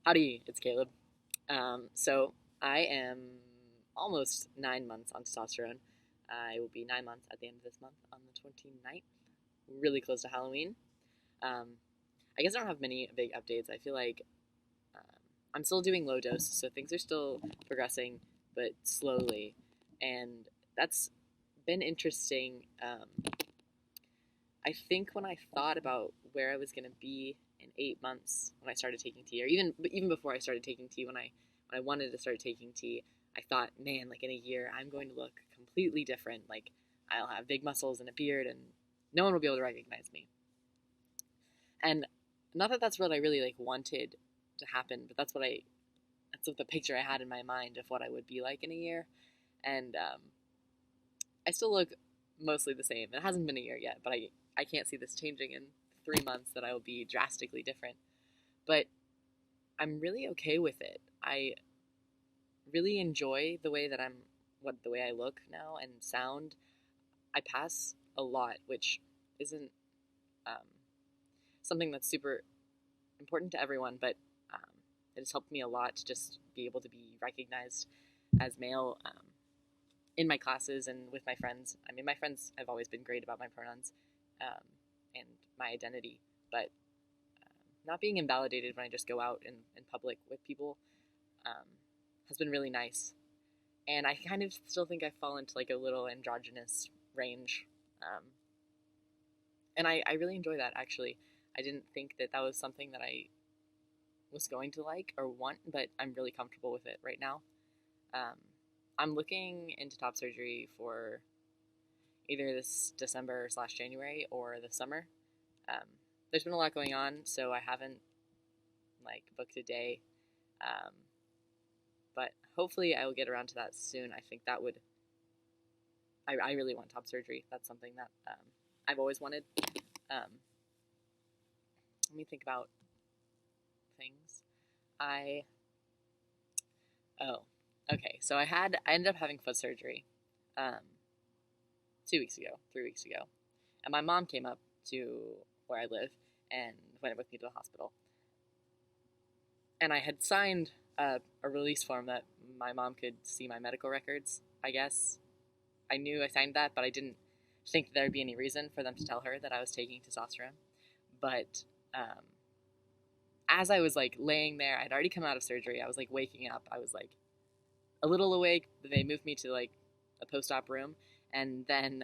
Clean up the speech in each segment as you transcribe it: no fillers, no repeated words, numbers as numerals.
Howdy, it's Caleb. So I am almost 9 months on testosterone. I will be 9 months at the end of this month on the 29th, really close to Halloween. Um, I guess I don't have many big updates. I feel like um, I'm still doing low dose, so things are still progressing, but slowly. And that's been interesting. I think when I thought about where I was going to be in 8 months when I started taking tea, or even before I started taking tea, when I wanted to start taking tea, I thought, man, like in a year, I'm going to look completely different. Like I'll have big muscles and a beard, and no one will be able to recognize me. And not that that's what I really like wanted to happen, but that's what the picture I had in my mind of what I would be like in a year. And I still look mostly the same. It hasn't been a year yet, but I can't see this changing in 3 months that I will be drastically different. But I'm really okay with it. I really enjoy the way I look now and sound. I pass a lot, which isn't um, something that's super important to everyone, but um, it has helped me a lot to just be able to be recognized as male in my classes and with my friends. I mean, my friends have always been great about my pronouns um, and my identity, but not being invalidated when I just go out in public with people um, has been really nice. And I kind of still think I fall into like a little androgynous range. Um, and I really enjoy that actually. I didn't think that that was something that I was going to like or want, but I'm really comfortable with it right now. Um, I'm looking into top surgery for either this December/January or the summer. Um, there's been a lot going on, so I haven't like booked a day. Um, but hopefully I will get around to that soon. I think that would. I really want top surgery. That's something that I've always wanted. Um, let me think about things. I oh okay. So I ended up having foot surgery, 2 weeks ago, 3 weeks ago, and my mom came up to where I live and went with me to the hospital. And I had signed a release form that my mom could see my medical records. I guess I knew I signed that, but I didn't think that there'd be any reason for them to tell her that I was taking testosterone. But as I was like laying there, I'd already come out of surgery. I was like waking up. I was like a little awake. They moved me to like a post-op room, and then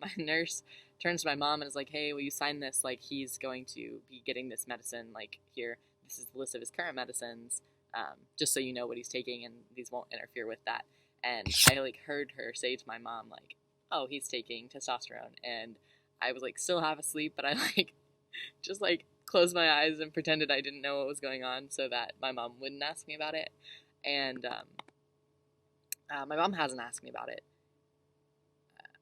my nurse turns to my mom and is like, "Hey, will you sign this? Like, he's going to be getting this medicine. Like, here, this is the list of his current medicines, just so you know what he's taking, and these won't interfere with that." And I like heard her say to my mom, like, "Oh, he's taking testosterone," and I was like still half asleep, but I like just like closed my eyes and pretended I didn't know what was going on so that my mom wouldn't ask me about it. And my mom hasn't asked me about it.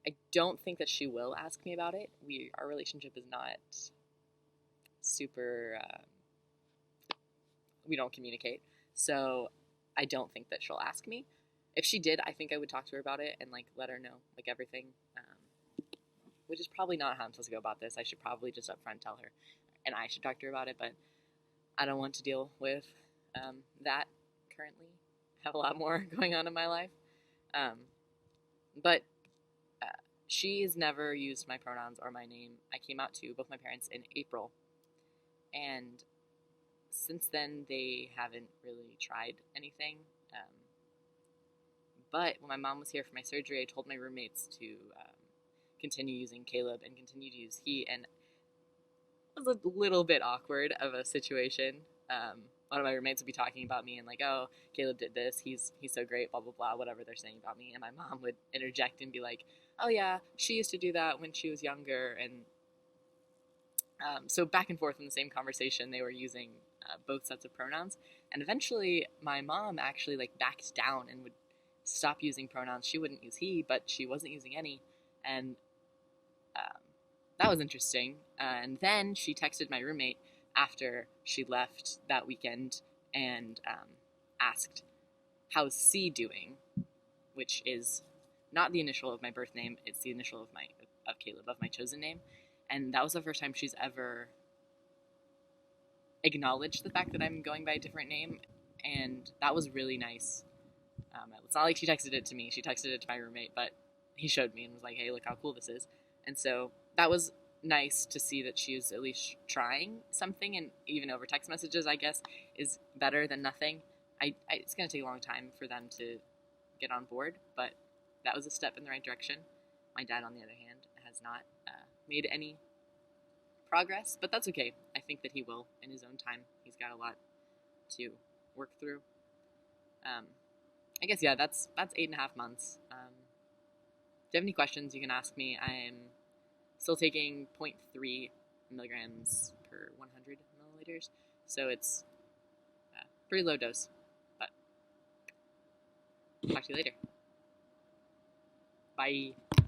I don't think that she will ask me about it. Our relationship is not super. We don't communicate, so I don't think that she'll ask me. If she did, I think I would talk to her about it and like let her know like everything. Which is probably not how I'm supposed to go about this. I should probably just upfront tell her, and I should talk to her about it. But I don't want to deal with that currently. I have a lot more going on in my life. Um, but she has never used my pronouns or my name. I came out to both my parents in April, and since then they haven't really tried anything. But when my mom was here for my surgery, I told my roommates to continue using Caleb and continue to use he, and it was a little bit awkward of a situation. One of my roommates would be talking about me and like, "Oh, Caleb did this. He's so great." Blah blah blah. Whatever they're saying about me, and my mom would interject and be like, "Oh yeah, she used to do that when she was younger." And so back and forth in the same conversation, they were using both sets of pronouns. And eventually, my mom actually like backed down and would stop using pronouns. She wouldn't use he, but she wasn't using any, and um, that was interesting. And then she texted my roommate after she left that weekend and asked, "How's C doing?" Which is not the initial of my birth name; it's the initial of Caleb, of my chosen name. And that was the first time she's ever acknowledged the fact that I'm going by a different name, and that was really nice. It's not like she texted it to me; she texted it to my roommate, but he showed me and was like, "Hey, look how cool this is," and so that was nice to see that she was at least trying something, and even over text messages, I guess, is better than nothing. It's going to take a long time for them to get on board, but that was a step in the right direction. My dad, on the other hand, has not made any progress, but that's okay. I think that he will in his own time. He's got a lot to work through. I guess yeah, that's 8.5 months. If you have any questions, you can ask me. I'm still taking zero point 0.3 milligrams per 100 milliliters, so it's a pretty low dose. But talk to you later. Bye.